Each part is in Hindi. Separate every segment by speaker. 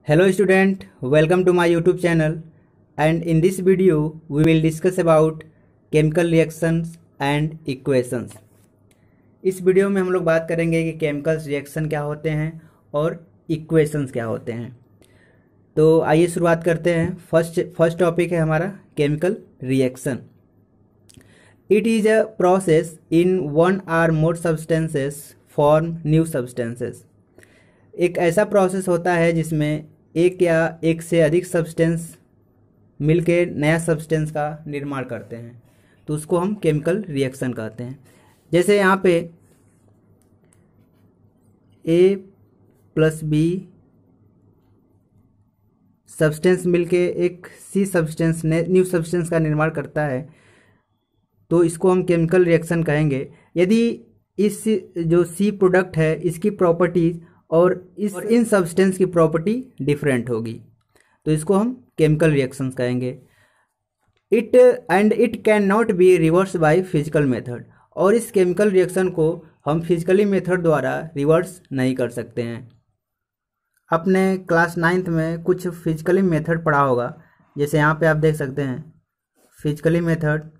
Speaker 1: Hello student, welcome to my YouTube channel, and in this video we will discuss about chemical reactions and equations। इस वीडियो में हम लोग बात करेंगे कि केमिकल्स रिएक्शन क्या होते हैं और इक्वेशंस क्या होते हैं। तो आइए शुरुआत करते हैं। फर्स्ट टॉपिक है हमारा chemical reaction. It is a process in one or more substances form new substances. एक ऐसा प्रोसेस होता है जिसमें एक या एक से अधिक सब्सटेंस मिलके नया सब्सटेंस का निर्माण करते हैं, तो उसको हम केमिकल रिएक्शन कहते हैं। जैसे यहाँ पे A प्लस बी सब्सटेंस मिलके एक C सब्सटेंस न्यू सब्सटेंस का निर्माण करता है, तो इसको हम केमिकल रिएक्शन कहेंगे। यदि इस जो C प्रोडक्ट है इसकी प्रॉपर्टीज और इन सब्सटेंस की प्रॉपर्टी डिफरेंट होगी, तो इसको हम केमिकल रिएक्शंस कहेंगे। It can not be reverse by physical method, और इस केमिकल रिएक्शन को हम फिजिकली मेथड द्वारा रिवर्स नहीं कर सकते हैं। अपने क्लास 9th में कुछ फिजिकली मेथड पढ़ा होगा, जैसे यहाँ पे आप देख सकते हैं physically method,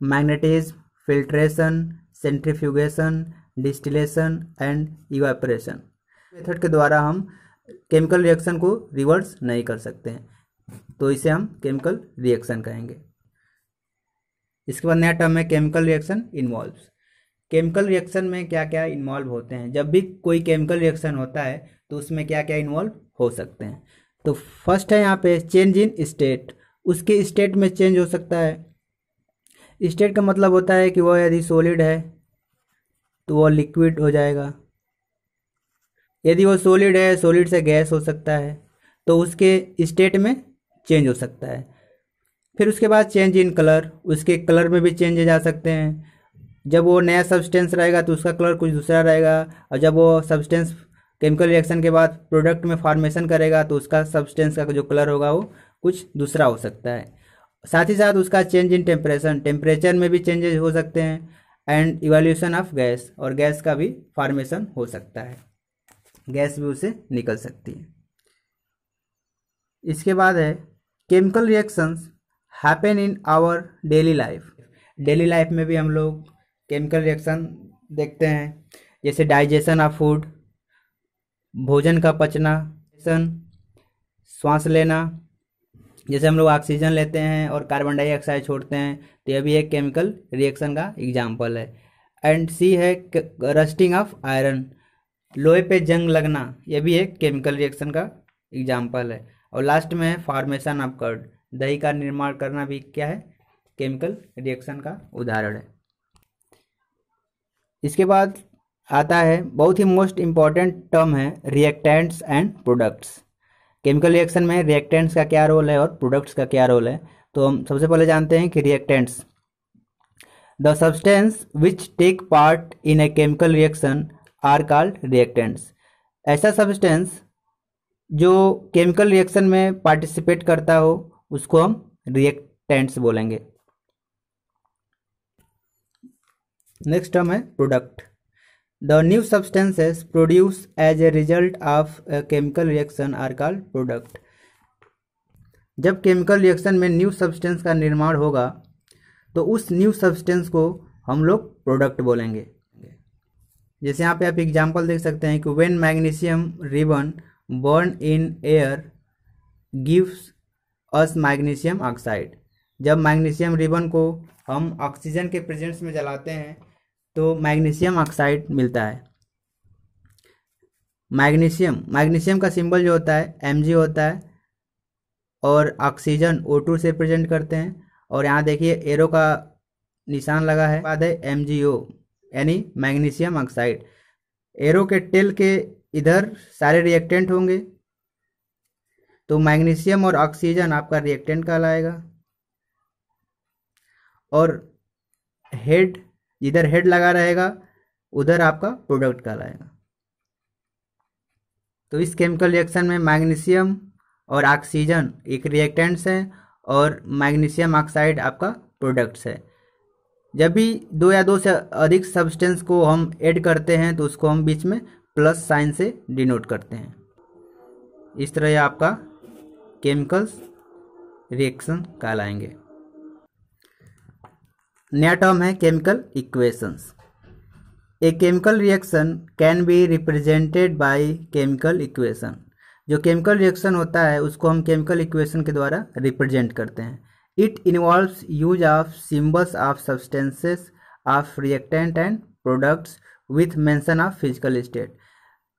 Speaker 1: magnetism, filtration, centrifugation, distillation and evaporation method के द्वारा हम केमिकल रिएक्शन को रिवर्स नहीं कर सकते हैं, तो इसे हम केमिकल रिएक्शन कहेंगे। इसके बाद नया टर्म है chemical reaction involves. Chemical reaction में क्या क्या इन्वॉल्व होते हैं। जब भी कोई केमिकल रिएक्शन होता है तो उसमें क्या क्या इन्वॉल्व हो सकते हैं। तो फर्स्ट है यहाँ पे चेंज इन स्टेट। उसके स्टेट में चेंज हो सकता है। स्टेट का मतलब होता है कि वह यदि सॉलिड है तो वह लिक्विड हो जाएगा, यदि वो सॉलिड है सॉलिड से गैस हो सकता है, तो उसके स्टेट में चेंज हो सकता है। फिर उसके बाद चेंज इन कलर, उसके कलर में भी चेंज जा सकते हैं। जब वो नया सब्सटेंस रहेगा तो उसका कलर कुछ दूसरा रहेगा, और जब वो सब्सटेंस केमिकल रिएक्शन के बाद प्रोडक्ट में फॉर्मेशन करेगा तो उसका सब्सटेंस का जो कलर होगा वो कुछ दूसरा हो सकता है। साथ ही साथ उसका चेंज इन टेम्परेचर में भी चेंजेस हो सकते हैं, एंड इवोल्यूशन ऑफ गैस, और गैस का भी फॉर्मेशन हो सकता है, गैस भी उसे निकल सकती है। इसके बाद है chemical reactions happen in our daily life. Daily life में भी हम लोग केमिकल रिएक्शन देखते हैं, जैसे डाइजेशन ऑफ फूड, भोजन का पचना, श्वास लेना, जैसे हम लोग ऑक्सीजन लेते हैं और कार्बन डाइऑक्साइड छोड़ते हैं, तो यह भी एक केमिकल रिएक्शन का एग्जाम्पल है। एंड सी है रस्टिंग ऑफ आयरन, लोहे पे जंग लगना, यह भी एक केमिकल रिएक्शन का एग्जाम्पल है। और लास्ट में है फॉर्मेशन ऑफ कर्ड, दही का निर्माण करना भी क्या है, केमिकल रिएक्शन का उदाहरण है। इसके बाद आता है बहुत ही मोस्ट इम्पॉर्टेंट टर्म है reactants and products. Chemical reaction में रिएक्टेंट्स का क्या रोल है और प्रोडक्ट्स का क्या रोल है। तो हम सबसे पहले जानते हैं कि reactants, the substance which take part in a chemical reaction are called reactants. ऐसा सब्सटेंस जो केमिकल रिएक्शन में पार्टिसिपेट करता हो उसको हम रिएक्टेंट्स बोलेंगे। नेक्स्ट टर्म है product, the new substances produce as a result of a chemical reaction are called product. जब केमिकल रिएक्शन में न्यू सब्सटेंस का निर्माण होगा तो उस न्यू सब्सटेंस को हम लोग प्रोडक्ट बोलेंगे। जैसे यहाँ पे आप एग्जांपल देख सकते हैं कि when magnesium ribbon burn in air gives us magnesium oxide. जब मैग्नीशियम रिबन को हम ऑक्सीजन के प्रेजेंस में जलाते हैं तो मैग्नीशियम ऑक्साइड मिलता है। मैग्नीशियम का सिंबल जो होता है Mg होता है, और ऑक्सीजन O2 से प्रेजेंट करते हैं। और यहाँ देखिए एरो का निशान लगा है, बाद है MgO यानी मैग्नीशियम ऑक्साइड। एरो के टेल के इधर सारे रिएक्टेंट होंगे, तो मैग्नीशियम और ऑक्सीजन आपका रिएक्टेंट कहलाएगा, और हेड जिधर हेड लगा रहेगा उधर आपका प्रोडक्ट कहलाएगा। तो इस केमिकल रिएक्शन में मैग्नीशियम और ऑक्सीजन एक रिएक्टेंट्स है और मैग्नीशियम ऑक्साइड आपका प्रोडक्ट्स है। जब भी दो या दो से अधिक सब्सटेंस को हम ऐड करते हैं तो उसको हम बीच में प्लस साइन से डिनोट करते हैं। इस तरह ये आपका केमिकल्स रिएक्शन कहलाएंगे। नया टर्म है chemical equations. A chemical reaction can be represented by chemical equation. जो केमिकल रिएक्शन होता है उसको हम केमिकल इक्वेशन के द्वारा रिप्रेजेंट करते हैं। It involves use of symbols of substances of reactant and products with mention of physical state.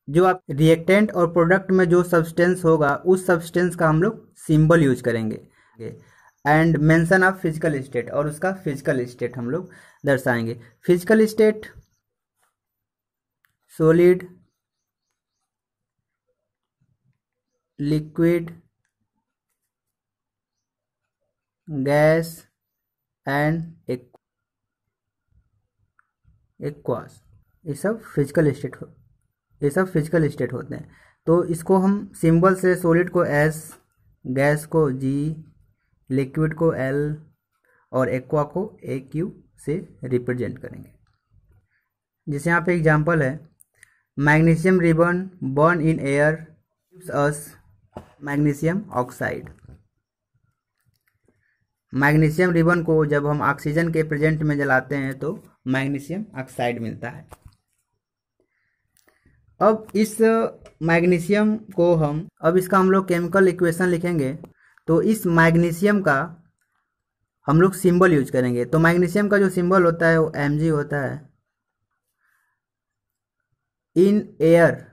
Speaker 1: जो आप रिएक्टेंट और प्रोडक्ट में जो सब्सटेंस होगा उस सब्सटेंस का हम लोग सिंबल यूज करेंगे and mention of physical state, और उसका फिजिकल स्टेट हम लोग दर्शाएंगे। Physical state solid, liquid, gas and aqueous, ये सब फिजिकल स्टेट होते हैं। तो इसको हम सिंबल से सॉलिड को एस, गैस को जी, लिक्विड को एल और एक्वा को ए क्यू से रिप्रेजेंट करेंगे। जैसे यहाँ पे एग्जांपल है, magnesium ribbon burn in air gives us magnesium oxide. Magnesium ribbon को जब हम ऑक्सीजन के प्रेजेंट में जलाते हैं तो मैग्नीशियम ऑक्साइड मिलता है। अब इस मैग्नीशियम को अब इसका हम लोग केमिकल इक्वेशन लिखेंगे, तो इस मैग्नीशियम का हम लोग सिंबल यूज करेंगे। तो मैग्नीशियम का जो सिंबल होता है वो Mg होता है इन एयर,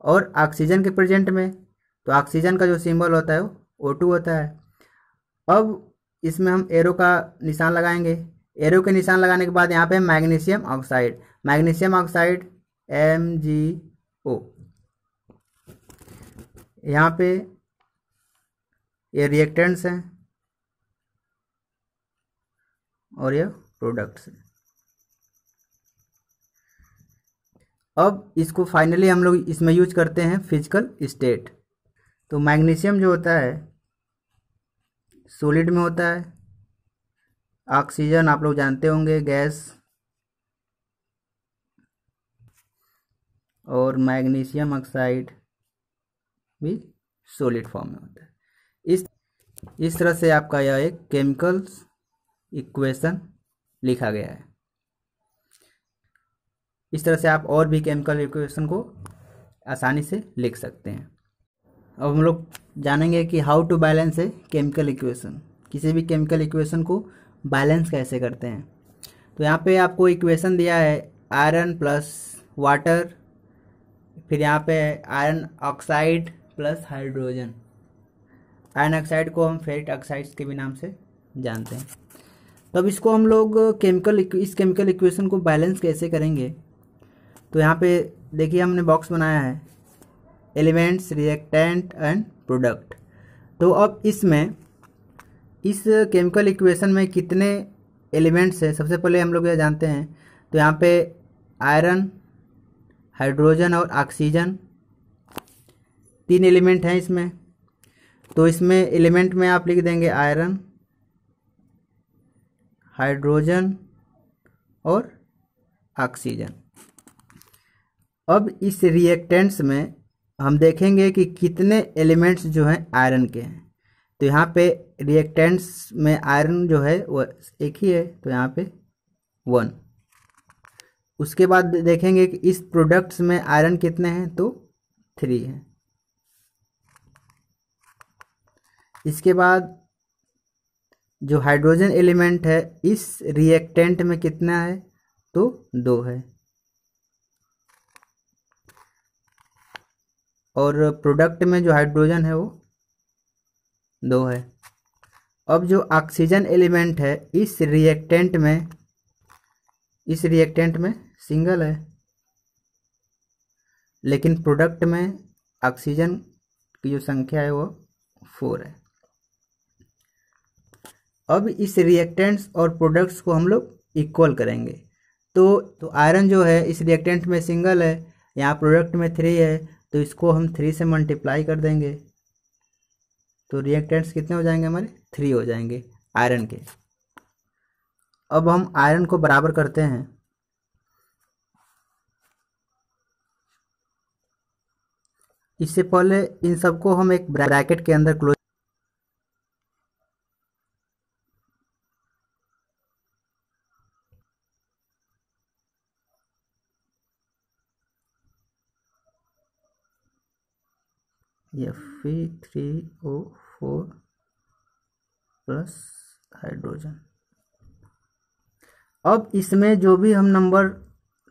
Speaker 1: और ऑक्सीजन के प्रेजेंट में तो ऑक्सीजन का जो सिंबल होता है वो O2 होता है। अब इसमें हम एरो का निशान लगाएंगे। एरो के निशान लगाने के बाद यहाँ पे मैग्नीशियम ऑक्साइड MgO, यहाँ पे ये रिएक्टेंट्स हैं और ये प्रोडक्ट्स हैं। अब इसको फाइनली हम लोग इसमें यूज करते हैं फिजिकल स्टेट। तो मैग्नीशियम जो होता है सॉलिड में होता है, ऑक्सीजन आप लोग जानते होंगे गैस, और मैग्नीशियम ऑक्साइड भी सॉलिड फॉर्म में होता है। इस तरह से आपका यह एक केमिकल्स इक्वेशन लिखा गया है। इस तरह से आप और भी केमिकल इक्वेशन को आसानी से लिख सकते हैं। अब हम लोग जानेंगे कि how to balance a chemical equation. किसी भी केमिकल इक्वेशन को बैलेंस कैसे करते हैं। तो यहाँ पे आपको इक्वेशन दिया है आयरन प्लस वाटर, फिर यहाँ पे iron oxide plus hydrogen. Iron oxide को हम फेरिक ऑक्साइड्स के भी नाम से जानते हैं। तब इसको हम लोग इस केमिकल इक्वेशन को बैलेंस कैसे करेंगे। तो यहाँ पे देखिए हमने बॉक्स बनाया है एलिमेंट्स, रिएक्टेंट एंड प्रोडक्ट। तो अब इसमें इस केमिकल इक्वेशन में कितने एलिमेंट्स हैं सबसे पहले हम लोग यह जानते हैं। तो यहाँ पे आयरन, हाइड्रोजन और ऑक्सीजन 3 एलिमेंट हैं इसमें। तो इसमें एलिमेंट में आप लिख देंगे आयरन, हाइड्रोजन और ऑक्सीजन। अब इस रिएक्टेंट्स में हम देखेंगे कि कितने एलिमेंट्स जो हैं आयरन के हैं। तो यहाँ पे रिएक्टेंट्स में आयरन जो है वो एक ही है, तो यहाँ पे 1। उसके बाद देखेंगे कि इस प्रोडक्ट्स में आयरन कितने हैं, तो 3 हैं। इसके बाद जो हाइड्रोजन एलिमेंट है इस रिएक्टेंट में कितना है, तो 2 है। और प्रोडक्ट में जो हाइड्रोजन है वो 2 है। अब जो ऑक्सीजन एलिमेंट है इस रिएक्टेंट में सिंगल है, लेकिन प्रोडक्ट में ऑक्सीजन की जो संख्या है वो 4 है। अब इस रिएक्टेंट्स और प्रोडक्ट्स को हम लोग इक्वल करेंगे। तो आयरन जो है इस रिएक्टेंट में सिंगल है, यहाँ प्रोडक्ट में 3 है, तो इसको हम 3 से मल्टीप्लाई कर देंगे। तो रिएक्टेंट्स कितने हो जाएंगे हमारे, 3 हो जाएंगे आयरन के। अब हम आयरन को बराबर करते हैं। इससे पहले इन सबको हम एक ब्रैकेट के अंदर क्लोज Fe3O4 प्लस हाइड्रोजन। अब इसमें जो भी हम नंबर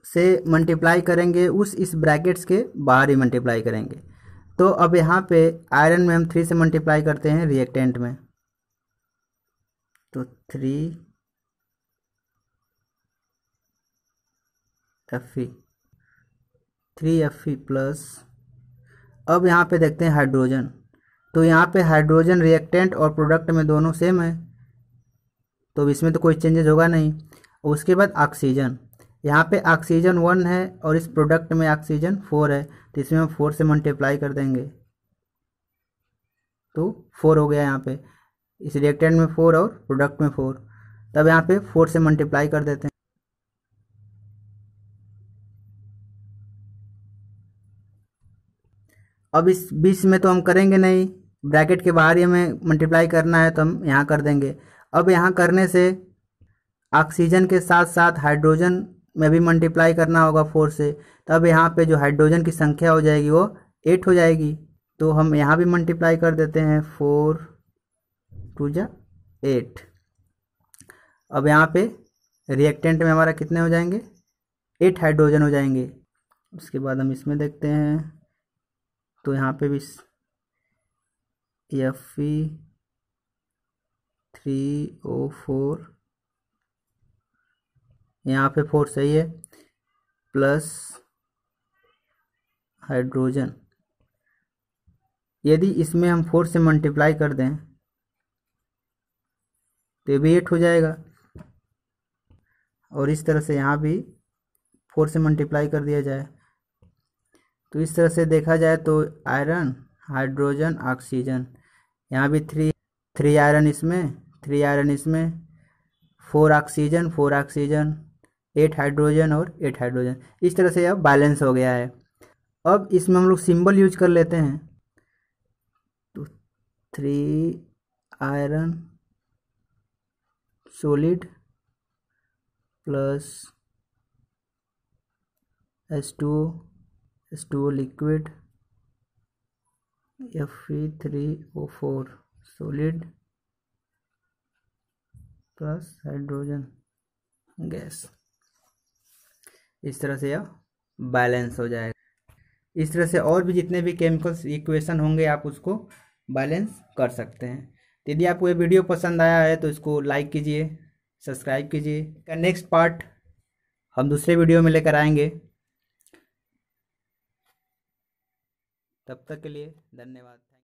Speaker 1: से मल्टीप्लाई करेंगे उस इस ब्रैकेट्स के बाहर ही मल्टीप्लाई करेंगे। तो अब यहाँ पे आयरन में हम 3 से मल्टीप्लाई करते हैं रिएक्टेंट में, तो 3Fe प्लस, अब यहाँ पे देखते हैं हाइड्रोजन, तो यहाँ पे हाइड्रोजन रिएक्टेंट और प्रोडक्ट में दोनों सेम है, तो इसमें तो कोई चेंजेस होगा नहीं। उसके बाद ऑक्सीजन, यहाँ पे ऑक्सीजन 1 है और इस प्रोडक्ट में ऑक्सीजन 4 है, तो इसमें हम 4 से मल्टीप्लाई कर देंगे तो 4 हो गया यहाँ पे, इस रिएक्टेंट में 4 और प्रोडक्ट में 4, तब यहाँ पे 4 से मल्टीप्लाई कर देते हैं। अब इस 20 में तो हम करेंगे नहीं, ब्रैकेट के बाहर ही हमें मल्टीप्लाई करना है, तो हम यहाँ कर देंगे। अब यहाँ करने से ऑक्सीजन के साथ साथ हाइड्रोजन में भी मल्टीप्लाई करना होगा 4 से, तब यहाँ पे जो हाइड्रोजन की संख्या हो जाएगी वो 8 हो जाएगी, तो हम यहाँ भी मल्टीप्लाई कर देते हैं, 4 2 जा 8। अब यहाँ पे रिएक्टेंट में हमारा कितने हो जाएंगे, 8 हाइड्रोजन हो जाएंगे। उसके बाद हम इसमें देखते हैं, तो यहाँ पे भी Fe3O4, यहाँ पे 4 सही है, प्लस हाइड्रोजन, यदि इसमें हम 4 से मल्टीप्लाई कर दें तो ये भी 8 हो जाएगा, और इस तरह से यहाँ भी 4 से मल्टीप्लाई कर दिया जाए, तो इस तरह से देखा जाए तो आयरन, हाइड्रोजन, ऑक्सीजन, यहाँ भी 3 आयरन इसमें, 3 आयरन इसमें, 4 ऑक्सीजन, 4 ऑक्सीजन, 8 हाइड्रोजन और 8 हाइड्रोजन, इस तरह से यह बैलेंस हो गया है। अब इसमें हम लोग सिंबल यूज कर लेते हैं, तो 3 iron solid plus H2O liquid, Fe3O4 solid plus hydrogen gas, इस तरह से यह बैलेंस हो जाएगा। इस तरह से और भी जितने भी केमिकल्स इक्वेशन होंगे आप उसको बैलेंस कर सकते हैं। यदि आपको ये वीडियो पसंद आया है तो इसको लाइक कीजिए, सब्सक्राइब कीजिए। नेक्स्ट पार्ट हम दूसरे वीडियो में लेकर आएंगे, तब तक के लिए धन्यवाद।